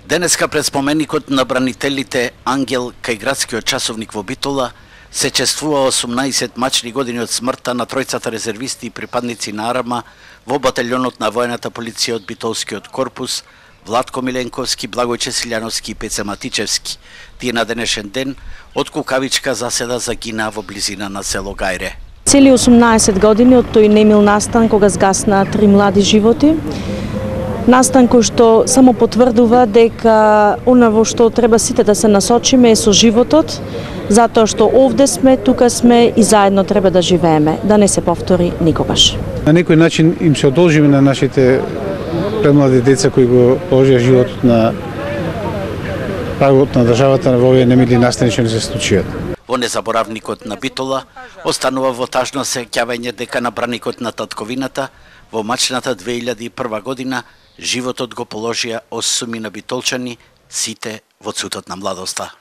Денеска пред споменикот на бранителите Ангел кај градскиот часовник во Битола се чествува 18 мачни години од смртта на тројцата резервисти и припадници на Арма во баталјонот на воената полиција од Битолскиот корпус, Владко Миленковски, Благојче Силјановски и Пеце Матичевски. Тие на денешен ден од кукавичка заседа загина во близина на село Гајре. Цели 18 години од тој немил настан кога згасна 3 млади животи. Настан кој што само потврдува дека она во што треба сите да се насочиме е со животот, затоа што овде сме, тука сме и заедно треба да живееме, да не се повтори никогаш. На некој начин им се одолжиме на нашите премлади деца кои го положија животот на прагот на државата во овие немили настани што не се случиат. Во незаборавникот на Битола останува во тажно сеќавање дека на браникот на татковината во мачната 2001 година животот го положија 8 битолчани, сите во цутот на младоста.